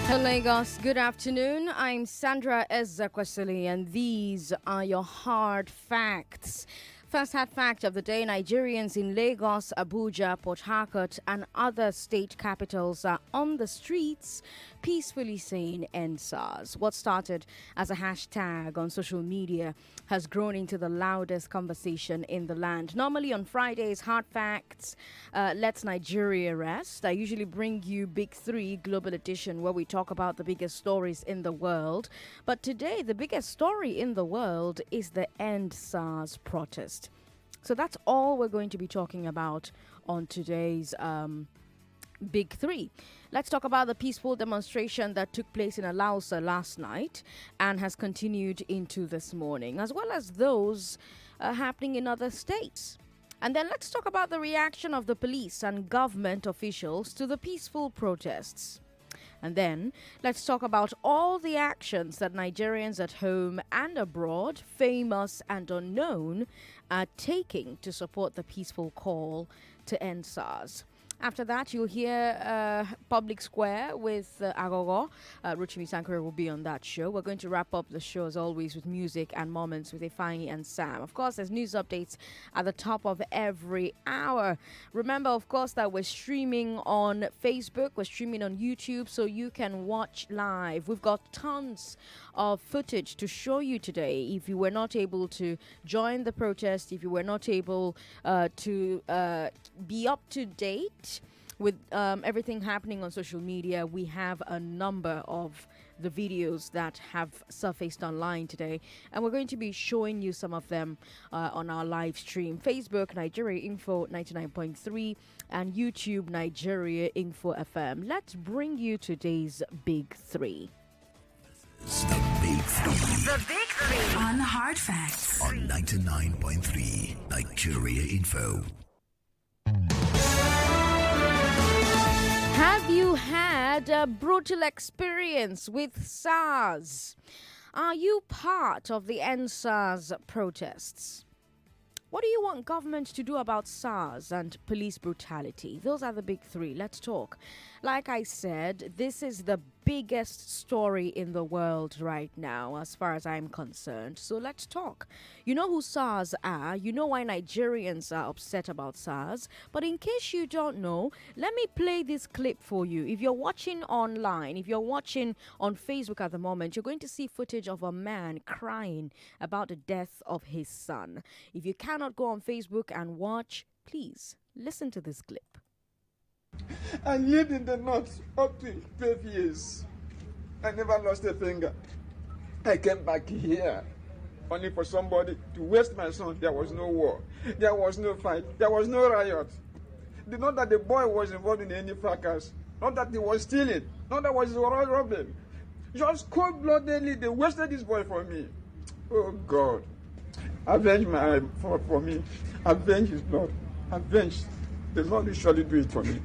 Hello, Lagos. Good afternoon. I'm Sandra Ezekwesili, and these are your hard facts. First hard fact of the day: Nigerians in Lagos, Abuja, Port Harcourt, and other state capitals are on the streets peacefully saying End SARS. What started as a hashtag on social media has grown into the loudest conversation in the land. Normally on Fridays, hard facts, Let's Nigeria Rest. I usually bring you Big Three Global Edition, where we talk about the biggest stories in the world. But today, the biggest story in the world is the End SARS protest. So that's all we're going to be talking about on today's Big Three. Let's talk about the peaceful demonstration that took place in Alausa last night and has continued into this morning, as well as those happening in other states. And then let's talk about the reaction of the police and government officials to the peaceful protests. And then let's talk about all the actions that Nigerians at home and abroad, famous and unknown, are taking to support the peaceful call to end SARS. After that, you'll hear Public Square with Agogo. Ruchimi Sankore will be on that show. We're going to wrap up the show, as always, with music and moments with Ifeanyi and Sam. Of course, there's news updates at the top of every hour. Remember, of course, that we're streaming on Facebook, we're streaming on YouTube, so you can watch live. We've got tons of footage to show you today. If you were not able to join the protest, if you were not able to be up to date with everything happening on social media, we have a number of the videos that have surfaced online today, and we're going to be showing you some of them on our live stream. Facebook, Nigeria Info 99.3, and YouTube, Nigeria Info FM. Let's bring you today's Big Three. The Big Three. The Big Three. On Hard Facts. On 99.3 Nigeria Info. Have you had a brutal experience with SARS? Are you part of the End SARS protests? What do you want government to do about SARS and police brutality? Those are the big three. Let's talk. Like I said, this is the biggest story in the world right now, as far as I'm concerned. So let's talk. You know who SARS are. You know why Nigerians are upset about SARS. But in case you don't know, let me play this clip for you. If you're watching online, if you're watching on Facebook at the moment, you're going to see footage of a man crying about the death of his son. If you cannot go on Facebook and watch, please listen to this clip. I lived in the north up to 12 years. I never lost a finger. I came back here only for somebody to waste my son. There was no war. There was no fight. There was no riot. Not that the boy was involved in any fracas. Not that he was stealing. Not that he was robbing. Just cold-bloodedly, they wasted this boy for me. Oh, God. Avenge for me. Avenge his blood. Avenge. The Lord will surely do it for me.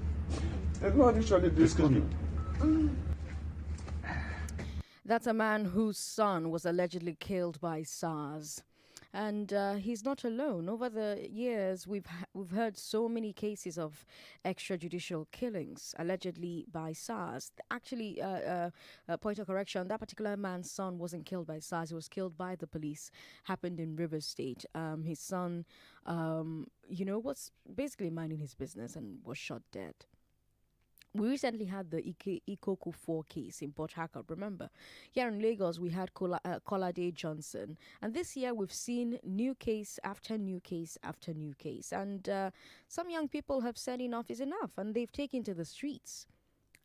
The Lord will surely do it for me. That's a man whose son was allegedly killed by SARS. And he's not alone. Over the years, we've heard so many cases of extrajudicial killings allegedly by SARS. Actually, a point of correction: that particular man's son wasn't killed by SARS; he was killed by the police. Happened in Rivers State. His son, was basically minding his business and was shot dead. We recently had the Ikoku 4 case in Port Harcourt. Remember, here in Lagos, we had Kolade Johnson. And this year, we've seen new case after new case after new case. And some young people have said enough is enough, and they've taken to the streets.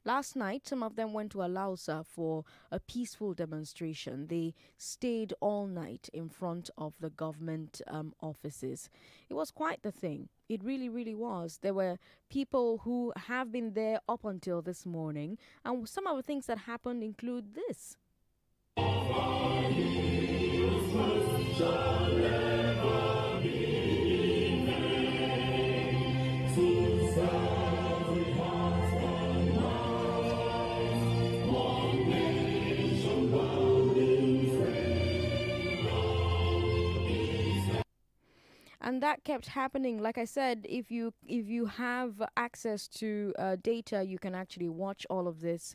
Last night, some of them went to Alausa for a peaceful demonstration. They stayed all night in front of the government offices. It was quite the thing. It really, really was. There were people who have been there up until this morning. And some of the things that happened include this. And that kept happening. Like I said, if you have access to data, you can actually watch all of this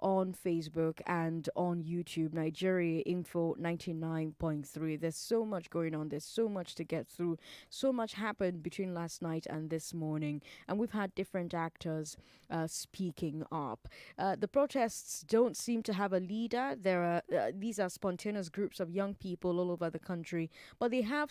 on Facebook and on YouTube. Nigeria Info 99.3. There's so much going on. There's so much to get through. So much happened between last night and this morning, and we've had different actors speaking up. The protests don't seem to have a leader. These are spontaneous groups of young people all over the country, but they have